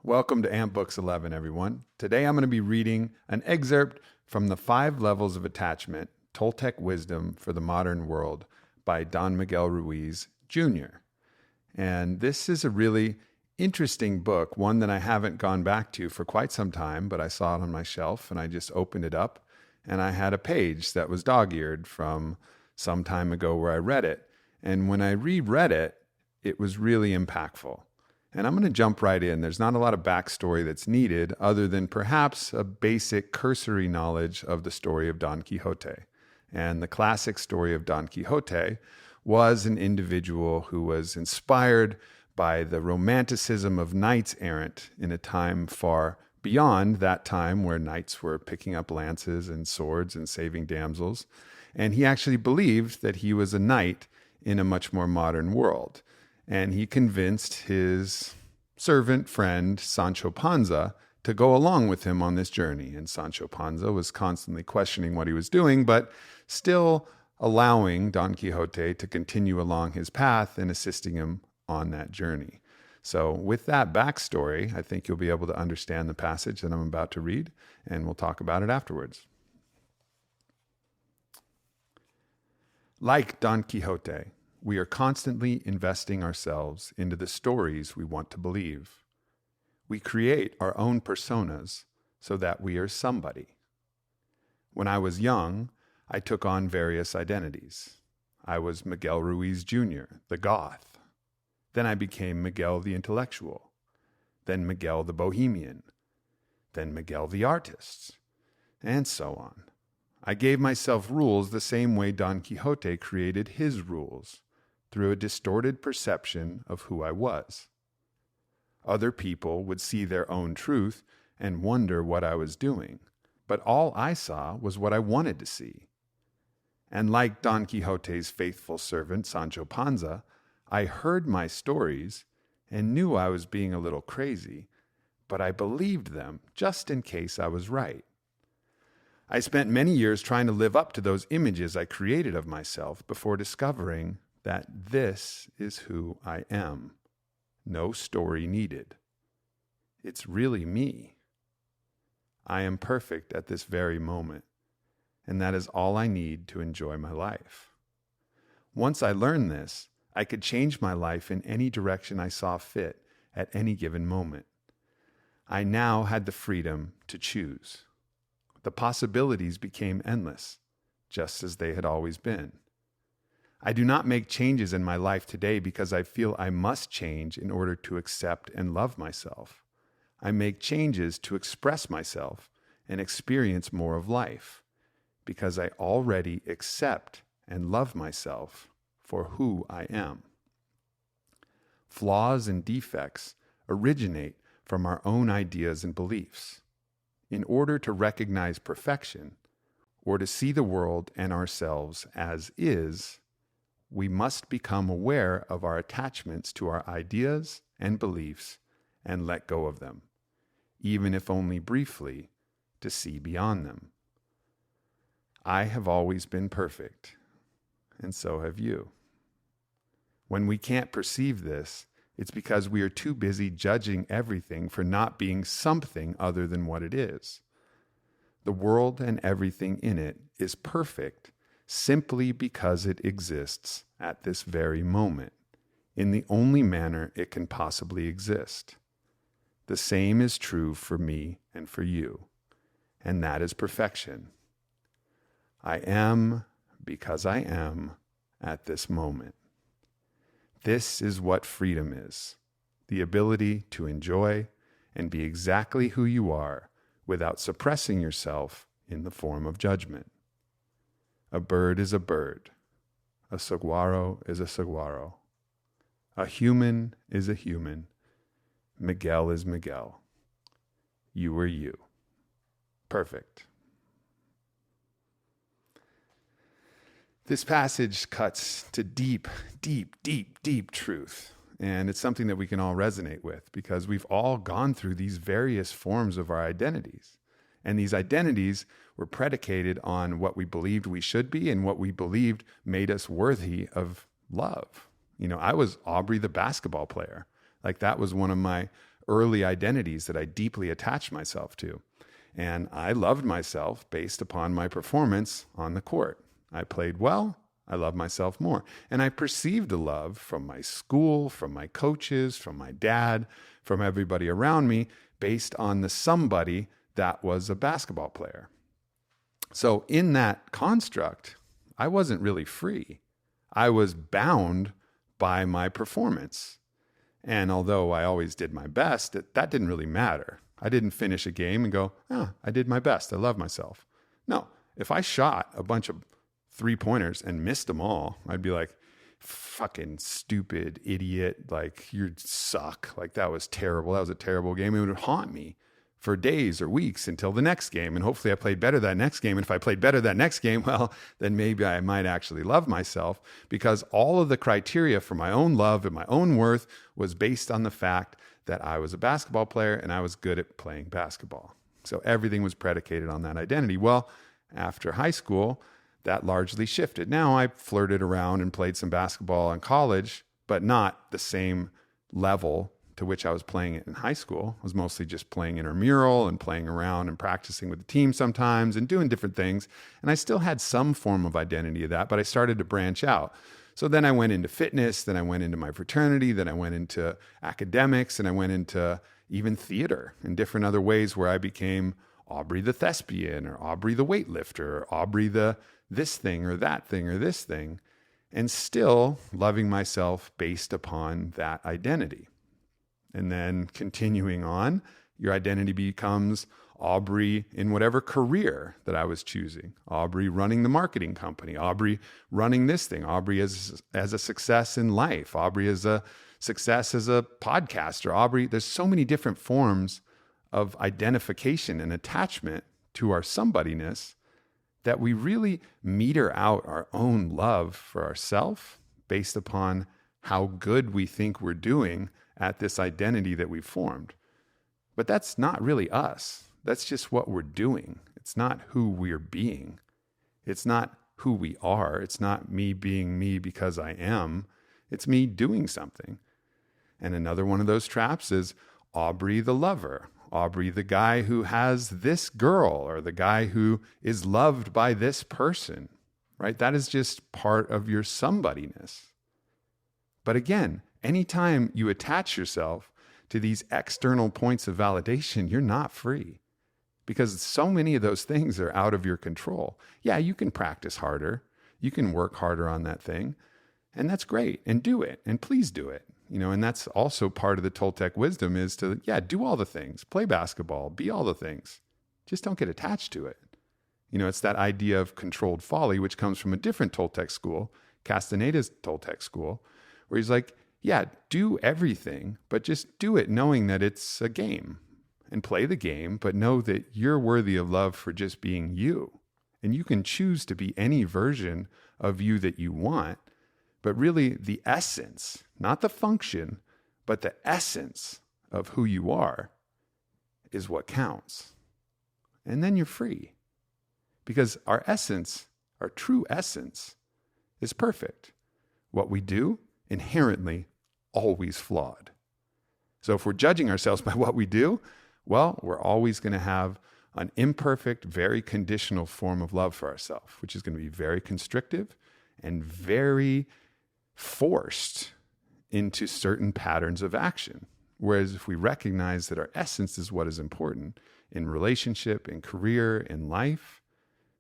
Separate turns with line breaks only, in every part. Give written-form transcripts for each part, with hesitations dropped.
Welcome to Amp Books 11, everyone. Today I'm going to be reading an excerpt from The 5 Levels of Attachment, Toltec Wisdom for the Modern World by Don Miguel Ruiz Jr. And this is a really interesting book, one that I haven't gone back to for quite some time, but I saw it on my shelf and I just opened it up and I had a page that was dog-eared from some time ago where I read it. And when I reread it, it was really impactful. And I'm going to jump right in. There's not a lot of backstory that's needed other than perhaps a basic cursory knowledge of the story of Don Quixote. And the classic story of Don Quixote was an individual who was inspired by the romanticism of knights errant in a time far beyond that time where knights were picking up lances and swords and saving damsels. And he actually believed that he was a knight in a much more modern world. And he convinced his servant friend, Sancho Panza, to go along with him on this journey. And Sancho Panza was constantly questioning what he was doing, but still allowing Don Quixote to continue along his path and assisting him on that journey. So with that backstory, I think you'll be able to understand the passage that I'm about to read, and we'll talk about it afterwards. Like Don Quixote, we are constantly investing ourselves into the stories we want to believe. We create our own personas so that we are somebody. When I was young, I took on various identities. I was Miguel Ruiz Jr., the goth. Then I became Miguel the intellectual. Then Miguel the bohemian. Then Miguel the artist. And so on. I gave myself rules the same way Don Quixote created his rules, through a distorted perception of who I was. Other people would see their own truth and wonder what I was doing, but all I saw was what I wanted to see. And like Don Quixote's faithful servant, Sancho Panza, I heard my stories and knew I was being a little crazy, but I believed them just in case I was right. I spent many years trying to live up to those images I created of myself before discovering that this is who I am. No story needed. It's really me. I am perfect at this very moment, and that is all I need to enjoy my life. Once I learned this, I could change my life in any direction I saw fit at any given moment. I now had the freedom to choose. The possibilities became endless, just as they had always been. I do not make changes in my life today because I feel I must change in order to accept and love myself. I make changes to express myself and experience more of life because I already accept and love myself for who I am. Flaws and defects originate from our own ideas and beliefs. In order to recognize perfection or to see the world and ourselves as is, we must become aware of our attachments to our ideas and beliefs and let go of them, even if only briefly, to see beyond them. I have always been perfect, and so have you. When we can't perceive this, it's because we are too busy judging everything for not being something other than what it is. The world and everything in it is perfect simply because it exists at this very moment, in the only manner it can possibly exist. The same is true for me and for you, and that is perfection. I am because I am at this moment. This is what freedom is, the ability to enjoy and be exactly who you are without suppressing yourself in the form of judgment. A bird is a bird. A saguaro is a saguaro. A human is a human. Miguel is Miguel. You are you. Perfect. This passage cuts to deep, deep, deep, deep truth. And it's something that we can all resonate with because we've all gone through these various forms of our identities. And these identities were predicated on what we believed we should be and what we believed made us worthy of love. You know, I was Aubrey the basketball player. Like that was one of my early identities that I deeply attached myself to. And I loved myself based upon my performance on the court. I played well. I loved myself more. And I perceived a love from my school, from my coaches, from my dad, from everybody around me based on the somebody that was a basketball player. So in that construct, I wasn't really free. I was bound by my performance. And although I always did my best, that didn't really matter. I didn't finish a game and go, I did my best. I love myself. No, if I shot a bunch of 3-pointers and missed them all, I'd be like, fucking stupid idiot. Like, you suck. Like, that was terrible. That was a terrible game. It would haunt me for days or weeks until the next game. And hopefully I played better that next game. And if I played better that next game, well, then maybe I might actually love myself, because all of the criteria for my own love and my own worth was based on the fact that I was a basketball player and I was good at playing basketball. So everything was predicated on that identity. Well, after high school, that largely shifted. Now I flirted around and played some basketball in college, but not the same level to which I was playing it in high school. I was mostly just playing intramural and playing around and practicing with the team sometimes and doing different things. And I still had some form of identity of that, but I started to branch out. So then I went into fitness, then I went into my fraternity, then I went into academics, and I went into even theater and different other ways where I became Aubrey the thespian, or Aubrey the weightlifter, or Aubrey the this thing or that thing or this thing, and still loving myself based upon that identity. And then continuing on, your identity becomes Aubrey in whatever career that I was choosing. Aubrey running the marketing company. Aubrey running this thing. Aubrey as a success in life. Aubrey as a success as a podcaster. Aubrey, there's so many different forms of identification and attachment to our somebodyness that we really meter out our own love for ourselves based upon how good we think we're doing at this identity that we've formed. But that's not really us. That's just what we're doing. It's not who we're being. It's not who we are. It's not me being me because I am. It's me doing something. And another one of those traps is Aubrey the lover. Aubrey the guy who has this girl, or the guy who is loved by this person, right? That is just part of your somebodyness. But again, anytime you attach yourself to these external points of validation, you're not free, because so many of those things are out of your control. Yeah, you can practice harder. You can work harder on that thing, and that's great, and do it, and please do it. And that's also part of the Toltec wisdom is to, do all the things, play basketball, be all the things. Just don't get attached to it. It's that idea of controlled folly, which comes from a different Toltec school, Castaneda's Toltec school, where he's like, do everything, but just do it knowing that it's a game, and play the game, but know that you're worthy of love for just being you. And you can choose to be any version of you that you want. But really, the essence, not the function, but the essence of who you are is what counts. And then you're free. Because our essence, our true essence, is perfect. What we do, inherently, always flawed. So if we're judging ourselves by what we do, well, we're always going to have an imperfect, very conditional form of love for ourselves, which is going to be very constrictive and very forced into certain patterns of action. Whereas if we recognize that our essence is what is important in relationship, in career, in life,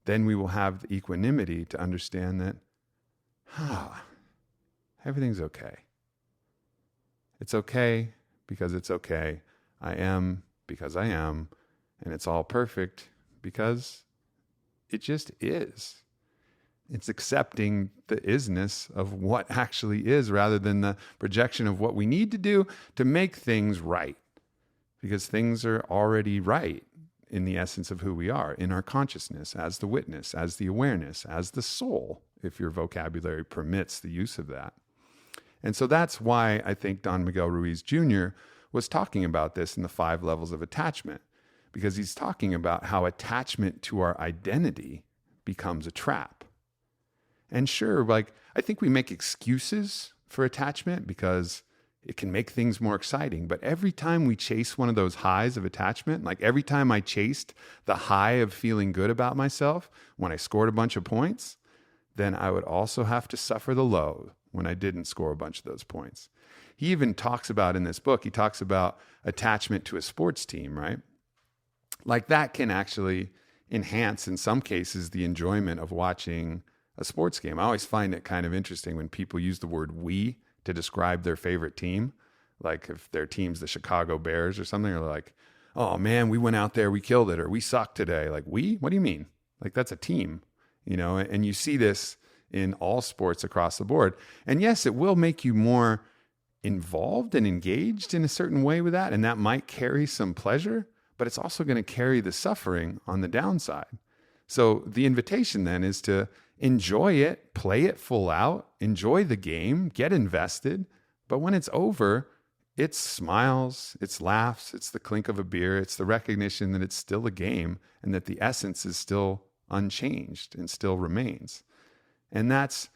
then we will have the equanimity to understand that, everything's okay. It's okay because it's okay. I am because I am. And it's all perfect because it just is. It's accepting the isness of what actually is rather than the projection of what we need to do to make things right. Because things are already right in the essence of who we are, in our consciousness, as the witness, as the awareness, as the soul, if your vocabulary permits the use of that. And so that's why I think Don Miguel Ruiz Jr. was talking about this in the 5 levels of attachment, because he's talking about how attachment to our identity becomes a trap. And sure, I think we make excuses for attachment because it can make things more exciting. But every time we chase one of those highs of attachment, like every time I chased the high of feeling good about myself when I scored a bunch of points, then I would also have to suffer the low when I didn't score a bunch of those points. He even talks about in this book, he talks about attachment to a sports team, right? Like that can actually enhance, in some cases, the enjoyment of watching a sports game. I always find it kind of interesting when people use the word "we" to describe their favorite team. Like if their team's the Chicago Bears or something, or like, oh man, we went out there, we killed it, or we sucked today. Like, we? What do you mean? Like, that's a team, and you see this in all sports across the board. And yes, it will make you more involved and engaged in a certain way with that. And that might carry some pleasure, but it's also going to carry the suffering on the downside. So the invitation then is to enjoy it, play it full out, enjoy the game, get invested. But when it's over, it's smiles, it's laughs, it's the clink of a beer, it's the recognition that it's still a game and that the essence is still unchanged and still remains. And that's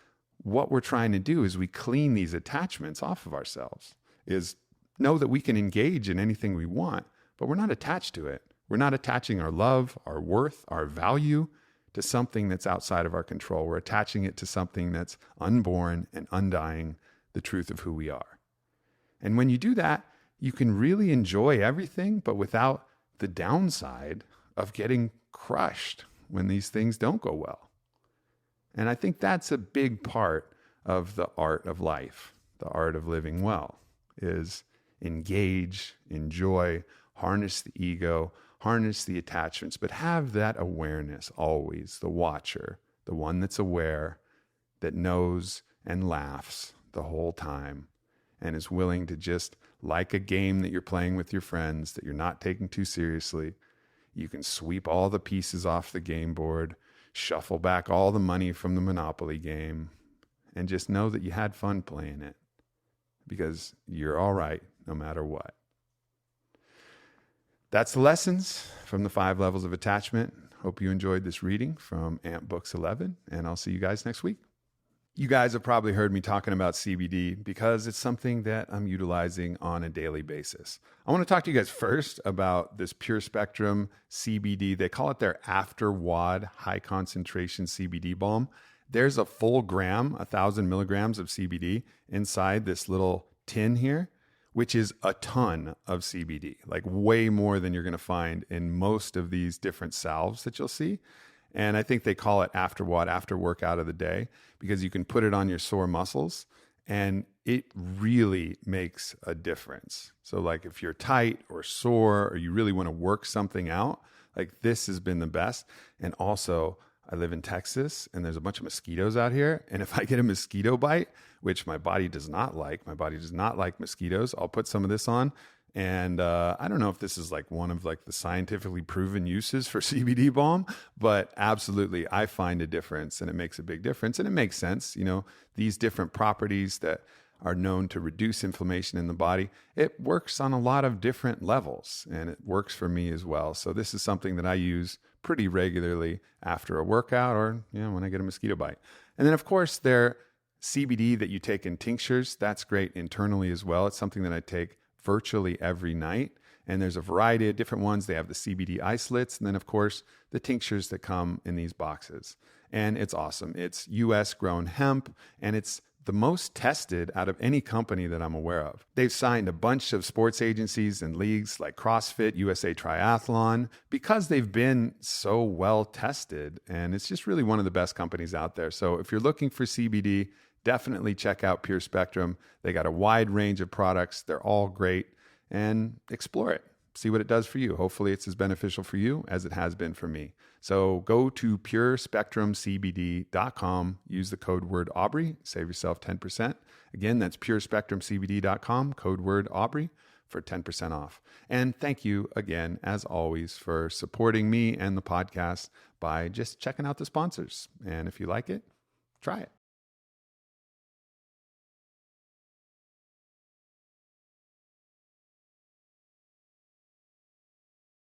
what we're trying to do as we clean these attachments off of ourselves, is know that we can engage in anything we want, but we're not attached to it. We're not attaching our love, our worth, our value to something that's outside of our control. We're attaching it to something that's unborn and undying, the truth of who we are. And when you do that, you can really enjoy everything, but without the downside of getting crushed when these things don't go well. And I think that's a big part of the art of life, the art of living well, is engage, enjoy, harness the ego, harness the attachments, but have that awareness always, the watcher, the one that's aware, that knows and laughs the whole time and is willing to, just like a game that you're playing with your friends that you're not taking too seriously, you can sweep all the pieces off the game board, shuffle back all the money from the Monopoly game, and just know that you had fun playing it, because you're all right no matter what. That's the lessons from the 5 levels of attachment. Hope you enjoyed this reading from Amp Books 11, and I'll see you guys next week. You guys have probably heard me talking about CBD because it's something that I'm utilizing on a daily basis. I want to talk to you guys first about this Pure Spectrum CBD. They call it their After WOD high concentration CBD balm. There's a full gram, 1,000 milligrams of CBD inside this little tin here, which is a ton of CBD, like way more than you're going to find in most of these different salves that you'll see. And I think they call it after WOD, after workout of the day, because you can put it on your sore muscles and it really makes a difference. So like if you're tight or sore or you really want to work something out, like this has been the best. And also I live in Texas and there's a bunch of mosquitoes out here. And if I get a mosquito bite, which my body does not like mosquitoes, I'll put some of this on. And I don't know if this is like one of like the scientifically proven uses for CBD balm, but absolutely I find a difference and it makes a big difference. And it makes sense, these different properties that are known to reduce inflammation in the body, it works on a lot of different levels and it works for me as well. So this is something that I use pretty regularly after a workout or, when I get a mosquito bite. And then of course their CBD that you take in tinctures, that's great internally as well. It's something that I take virtually every night. And there's a variety of different ones. They have the CBD isolates, and then of course the tinctures that come in these boxes. And it's awesome. It's US grown hemp, and it's the most tested out of any company that I'm aware of. They've signed a bunch of sports agencies and leagues like CrossFit, USA Triathlon, because they've been so well tested. And it's just really one of the best companies out there. So if you're looking for CBD, definitely check out Pure Spectrum. They got a wide range of products. They're all great, and explore it. See what it does for you. Hopefully it's as beneficial for you as it has been for me. So go to purespectrumcbd.com. Use the code word Aubrey. Save yourself 10%. Again, that's purespectrumcbd.com. Code word Aubrey for 10% off. And thank you again, as always, for supporting me and the podcast by just checking out the sponsors. And if you like it, try it.